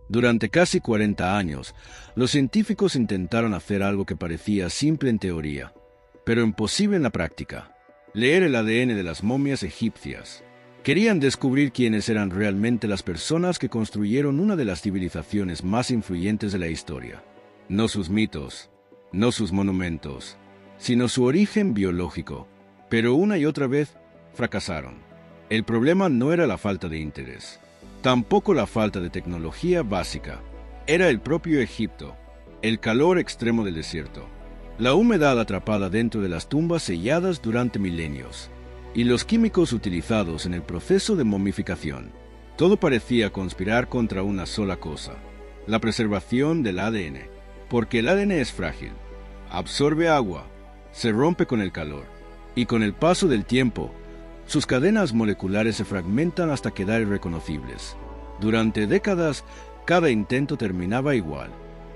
Durante casi 40 años, los científicos intentaron hacer algo que parecía simple en teoría, pero imposible en la práctica: leer el ADN de las momias egipcias. Querían descubrir quiénes eran realmente las personas que construyeron una de las civilizaciones más influyentes de la historia. No sus mitos, no sus monumentos, sino su origen biológico. Pero una y otra vez fracasaron. El problema no era la falta de interés, tampoco la falta de tecnología básica. Era el propio Egipto, el calor extremo del desierto, la humedad atrapada dentro de las tumbas selladas durante milenios, y los químicos utilizados en el proceso de momificación. Todo parecía conspirar contra una sola cosa: la preservación del ADN. Porque el ADN es frágil, absorbe agua, se rompe con el calor, y con el paso del tiempo, sus cadenas moleculares se fragmentan hasta quedar irreconocibles. Durante décadas, cada intento terminaba igual: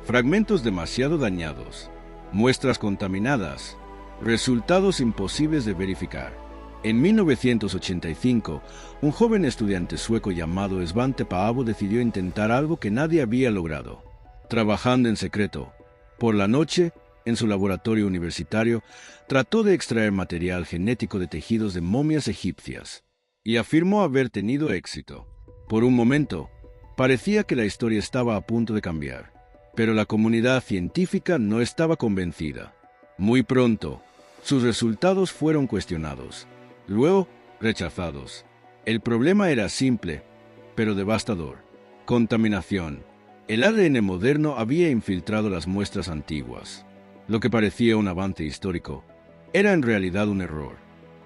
fragmentos demasiado dañados, muestras contaminadas, resultados imposibles de verificar. En 1985, un joven estudiante sueco llamado Svante Paavo decidió intentar algo que nadie había logrado. Trabajando en secreto, por la noche, en su laboratorio universitario, trató de extraer material genético de tejidos de momias egipcias, y afirmó haber tenido éxito. Por un momento, parecía que la historia estaba a punto de cambiar, pero la comunidad científica no estaba convencida. Muy pronto, sus resultados fueron cuestionados, luego rechazados. El problema era simple, pero devastador: contaminación. El ADN moderno había infiltrado las muestras antiguas. Lo que parecía un avance histórico era en realidad un error.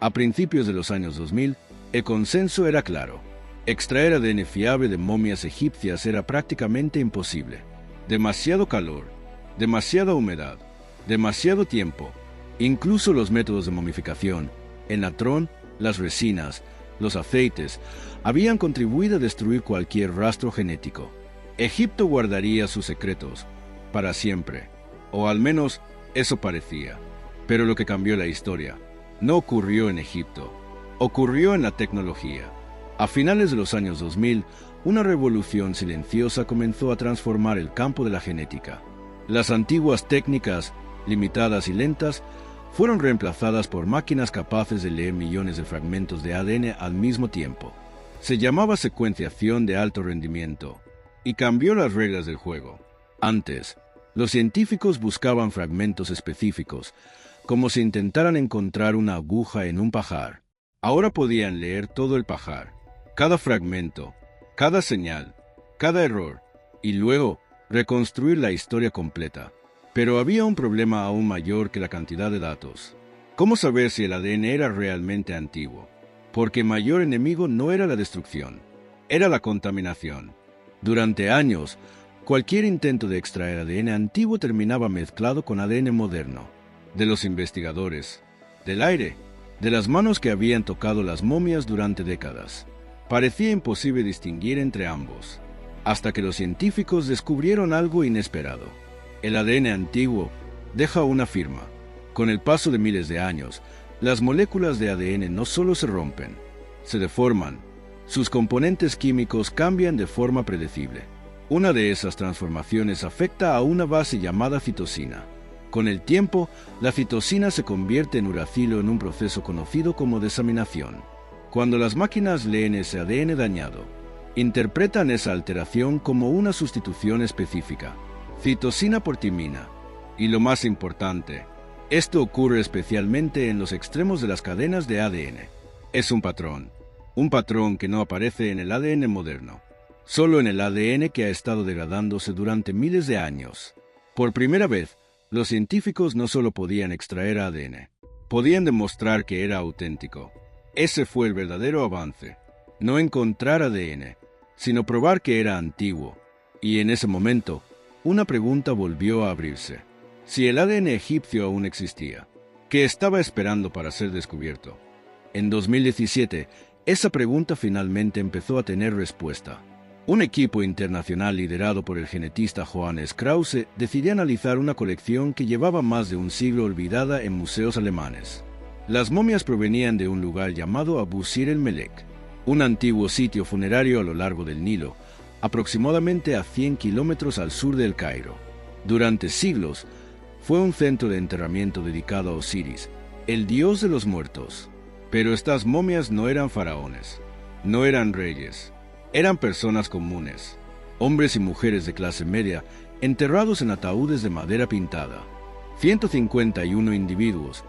A principios de los años 2000, el consenso era claro: extraer ADN fiable de momias egipcias era prácticamente imposible. Demasiado calor, demasiada humedad, demasiado tiempo. Incluso los métodos de momificación, el natrón, las resinas, los aceites, habían contribuido a destruir cualquier rastro genético. Egipto guardaría sus secretos para siempre, o al menos eso parecía. Pero lo que cambió la historia no ocurrió en Egipto, ocurrió en la tecnología. A finales de los años 2000, una revolución silenciosa comenzó a transformar el campo de la genética. Las antiguas técnicas, limitadas y lentas, fueron reemplazadas por máquinas capaces de leer millones de fragmentos de ADN al mismo tiempo. Se llamaba secuenciación de alto rendimiento, y cambió las reglas del juego. Antes, los científicos buscaban fragmentos específicos, como si intentaran encontrar una aguja en un pajar. Ahora podían leer todo el pajar, cada fragmento, cada señal, cada error, y luego reconstruir la historia completa. Pero había un problema aún mayor que la cantidad de datos. ¿Cómo saber si el ADN era realmente antiguo? Porque el mayor enemigo no era la destrucción, era la contaminación. Durante años, cualquier intento de extraer ADN antiguo terminaba mezclado con ADN moderno. De los investigadores, del aire, de las manos que habían tocado las momias durante décadas. Parecía imposible distinguir entre ambos, hasta que los científicos descubrieron algo inesperado. El ADN antiguo deja una firma. Con el paso de miles de años, las moléculas de ADN no solo se rompen, se deforman. Sus componentes químicos cambian de forma predecible. Una de esas transformaciones afecta a una base llamada citosina. Con el tiempo, la citosina se convierte en uracilo en un proceso conocido como desaminación. Cuando las máquinas leen ese ADN dañado, interpretan esa alteración como una sustitución específica: citosina por timina. Y lo más importante, esto ocurre especialmente en los extremos de las cadenas de ADN. Es un patrón que no aparece en el ADN moderno, solo en el ADN que ha estado degradándose durante miles de años. Por primera vez, los científicos no solo podían extraer ADN, podían demostrar que era auténtico. Ese fue el verdadero avance: no encontrar ADN, sino probar que era antiguo. Y en ese momento, una pregunta volvió a abrirse: si el ADN egipcio aún existía, ¿qué estaba esperando para ser descubierto? En 2017, esa pregunta finalmente empezó a tener respuesta. Un equipo internacional liderado por el genetista Johannes Krause decidió analizar una colección que llevaba más de un siglo olvidada en museos alemanes. Las momias provenían de un lugar llamado Abu Sir el Melek, un antiguo sitio funerario a lo largo del Nilo, aproximadamente a 100 kilómetros al sur del Cairo. Durante siglos, fue un centro de enterramiento dedicado a Osiris, el dios de los muertos. Pero estas momias no eran faraones, no eran reyes, eran personas comunes, hombres y mujeres de clase media, enterrados en ataúdes de madera pintada. 151 individuos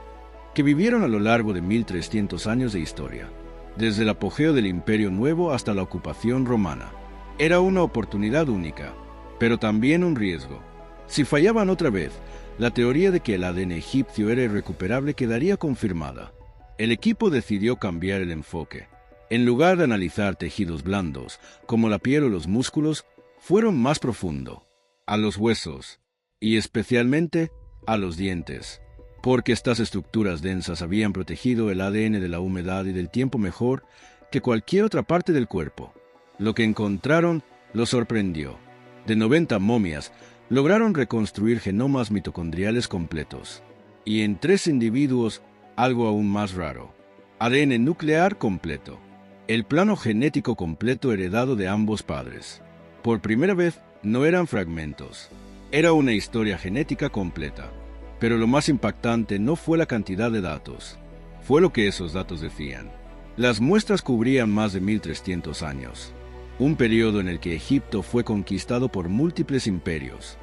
que vivieron a lo largo de 1300 años de historia, desde el apogeo del Imperio Nuevo hasta la ocupación romana. Era una oportunidad única, pero también un riesgo. Si fallaban otra vez, la teoría de que el ADN egipcio era irrecuperable quedaría confirmada. El equipo decidió cambiar el enfoque. En lugar de analizar tejidos blandos, como la piel o los músculos, fueron más profundo, a los huesos, y especialmente a los dientes, porque estas estructuras densas habían protegido el ADN de la humedad y del tiempo mejor que cualquier otra parte del cuerpo. Lo que encontraron los sorprendió. De 90 momias, lograron reconstruir genomas mitocondriales completos. Y en 3 individuos, algo aún más raro: ADN nuclear completo. El plano genético completo heredado de ambos padres. Por primera vez, no eran fragmentos. Era una historia genética completa. Pero lo más impactante no fue la cantidad de datos, fue lo que esos datos decían. Las muestras cubrían más de 1300 años, un periodo en el que Egipto fue conquistado por múltiples imperios: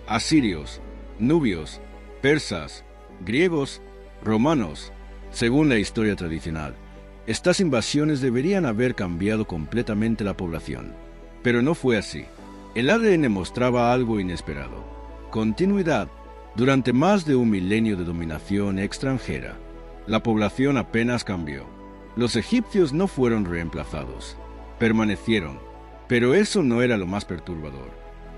asirios, nubios, persas, griegos, romanos. Según la historia tradicional, estas invasiones deberían haber cambiado completamente la población. Pero no fue así. El ADN mostraba algo inesperado: continuidad. Durante más de un milenio de dominación extranjera, la población apenas cambió. Los egipcios no fueron reemplazados, permanecieron. Pero eso no era lo más perturbador.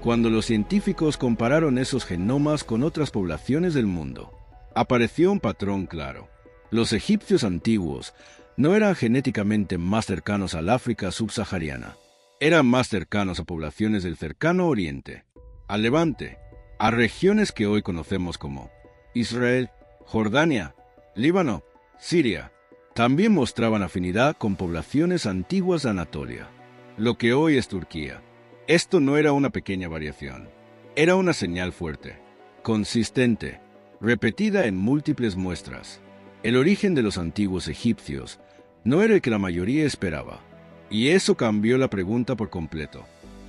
Cuando los científicos compararon esos genomas con otras poblaciones del mundo, apareció un patrón claro. Los egipcios antiguos no eran genéticamente más cercanos al África subsahariana. Eran más cercanos a poblaciones del cercano Oriente, al Levante, a regiones que hoy conocemos como Israel, Jordania, Líbano, Siria. También mostraban afinidad con poblaciones antiguas de Anatolia, lo que hoy es Turquía. Esto no era una pequeña variación, era una señal fuerte, consistente, repetida en múltiples muestras. El origen de los antiguos egipcios no era el que la mayoría esperaba, y eso cambió la pregunta por completo.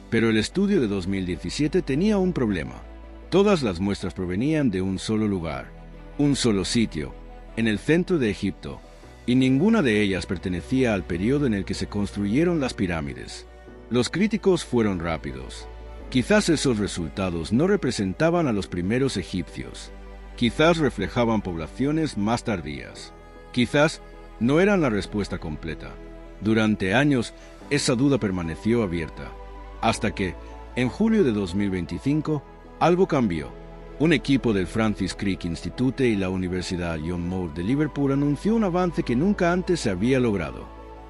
Pero el estudio de 2017 tenía un problema. Todas las muestras provenían de un solo lugar, un solo sitio, en el centro de Egipto, y ninguna de ellas pertenecía al periodo en el que se construyeron las pirámides. Los críticos fueron rápidos. Quizás esos resultados no representaban a los primeros egipcios. Quizás reflejaban poblaciones más tardías. Quizás no eran la respuesta completa. Durante años, esa duda permaneció abierta, hasta que, en julio de 2025, algo cambió. Un equipo del Francis Crick Institute y la Universidad John Moore de Liverpool anunció un avance que nunca antes se había logrado.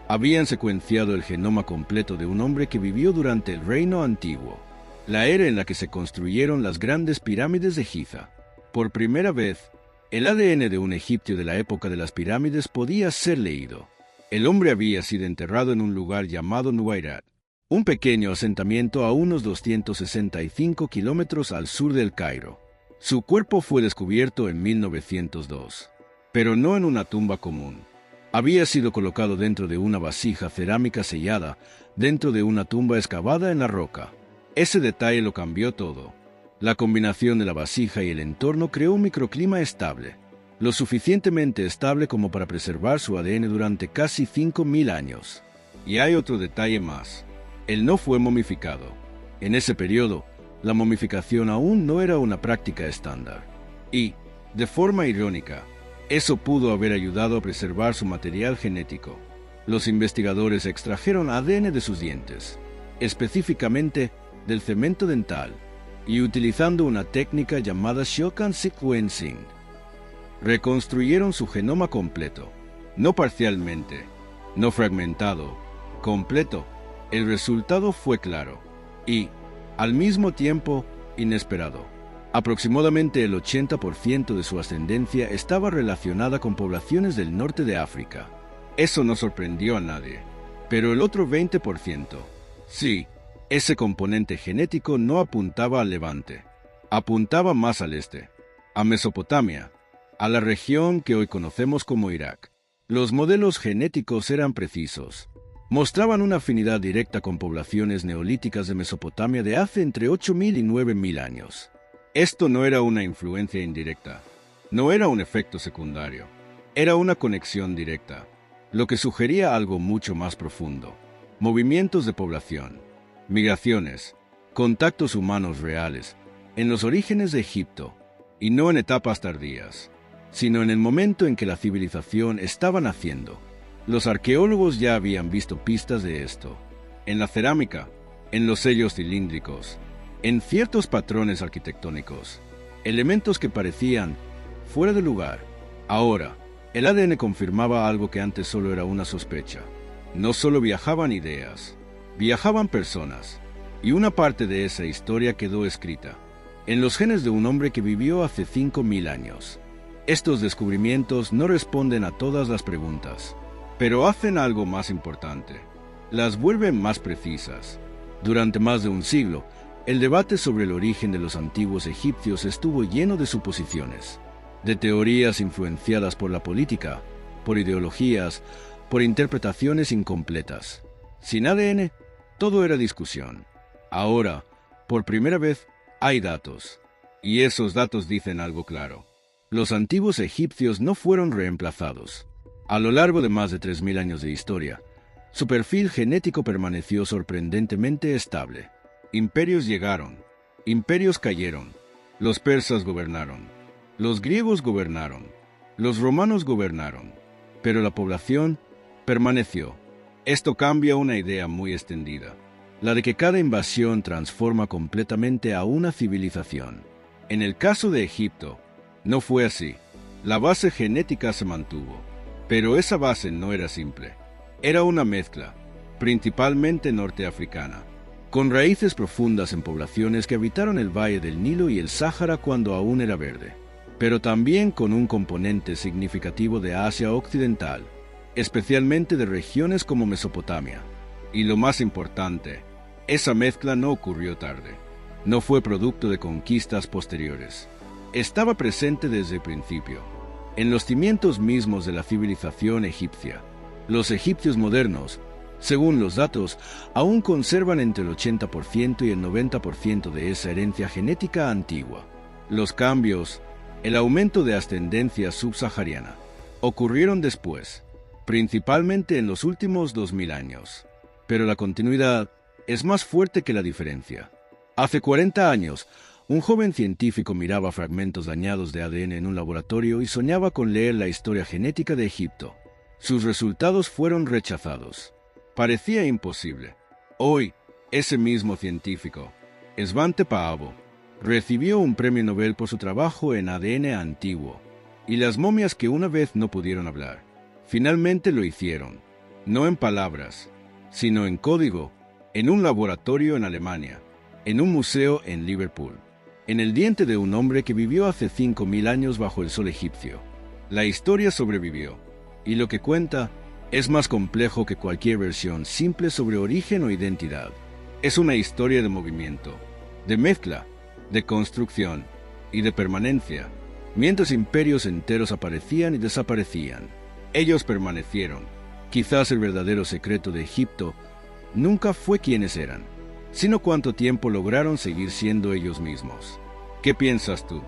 Habían secuenciado el genoma completo de un hombre que vivió durante el Reino Antiguo, la era en la que se construyeron las grandes pirámides de Giza. Por primera vez, el ADN de un egipcio de la época de las pirámides podía ser leído. El hombre había sido enterrado en un lugar llamado Nuweirat, un pequeño asentamiento a unos 265 kilómetros al sur del Cairo. Su cuerpo fue descubierto en 1902, pero no en una tumba común. Había sido colocado dentro de una vasija cerámica sellada, dentro de una tumba excavada en la roca. Ese detalle lo cambió todo. La combinación de la vasija y el entorno creó un microclima estable, lo suficientemente estable como para preservar su ADN durante casi 5.000 años. Y hay otro detalle más. Él no fue momificado. En ese periodo, la momificación aún no era una práctica estándar. Y, de forma irónica, eso pudo haber ayudado a preservar su material genético. Los investigadores extrajeron ADN de sus dientes, específicamente del cemento dental, y utilizando una técnica llamada shotgun sequencing, reconstruyeron su genoma completo, no parcialmente, no fragmentado, completo. El resultado fue claro y, al mismo tiempo, inesperado. Aproximadamente el 80% de su ascendencia estaba relacionada con poblaciones del norte de África. Eso no sorprendió a nadie. Pero el otro 20%, sí, Ese componente genético no apuntaba al levante, apuntaba más al este, a Mesopotamia, a la región que hoy conocemos como Irak. Los modelos genéticos eran precisos. Mostraban una afinidad directa con poblaciones neolíticas de Mesopotamia de hace entre 8.000 y 9.000 años. Esto no era una influencia indirecta, no era un efecto secundario, era una conexión directa, lo que sugería algo mucho más profundo. Movimientos de población, migraciones, contactos humanos reales, en los orígenes de Egipto, y no en etapas tardías, sino en el momento en que la civilización estaba naciendo. Los arqueólogos ya habían visto pistas de esto, en la cerámica, en los sellos cilíndricos, en ciertos patrones arquitectónicos, elementos que parecían fuera de lugar. Ahora, el ADN confirmaba algo que antes solo era una sospecha. No solo viajaban ideas, viajaban personas, y una parte de esa historia quedó escrita en los genes de un hombre que vivió hace 5.000 años. Estos descubrimientos no responden a todas las preguntas, pero hacen algo más importante. Las vuelven más precisas. Durante más de un siglo, el debate sobre el origen de los antiguos egipcios estuvo lleno de suposiciones, de teorías influenciadas por la política, por ideologías, por interpretaciones incompletas. Sin ADN, todo era discusión. Ahora, por primera vez, hay datos, y esos datos dicen algo claro. Los antiguos egipcios no fueron reemplazados. A lo largo de más de 3.000 años de historia, su perfil genético permaneció sorprendentemente estable. Imperios llegaron, imperios cayeron, los persas gobernaron, los griegos gobernaron, los romanos gobernaron, pero la población permaneció. Esto cambia una idea muy extendida, la de que cada invasión transforma completamente a una civilización. En el caso de Egipto, no fue así. La base genética se mantuvo, pero esa base no era simple. Era una mezcla, principalmente norteafricana, con raíces profundas en poblaciones que habitaron el Valle del Nilo y el Sáhara cuando aún era verde, pero también con un componente significativo de Asia Occidental, especialmente de regiones como Mesopotamia. Y lo más importante, esa mezcla no ocurrió tarde, no fue producto de conquistas posteriores. Estaba presente desde el principio, en los cimientos mismos de la civilización egipcia. Los egipcios modernos, según los datos, aún conservan entre el 80% y el 90% de esa herencia genética antigua. Los cambios, el aumento de ascendencia subsahariana, ocurrieron después, principalmente en los últimos 2.000 años. Pero la continuidad es más fuerte que la diferencia. Hace 40 años, un joven científico miraba fragmentos dañados de ADN en un laboratorio y soñaba con leer la historia genética de Egipto. Sus resultados fueron rechazados. Parecía imposible. Hoy, ese mismo científico, Svante Pääbo, recibió un premio Nobel por su trabajo en ADN antiguo y las momias que una vez no pudieron hablar. Finalmente lo hicieron, no en palabras, sino en código, en un laboratorio en Alemania, en un museo en Liverpool, en el diente de un hombre que vivió hace 5.000 años bajo el sol egipcio. La historia sobrevivió, y lo que cuenta es más complejo que cualquier versión simple sobre origen o identidad. Es una historia de movimiento, de mezcla, de construcción y de permanencia. Mientras imperios enteros aparecían y desaparecían, ellos permanecieron. Quizás el verdadero secreto de Egipto nunca fue quiénes eran, sino cuánto tiempo lograron seguir siendo ellos mismos. ¿Qué piensas tú?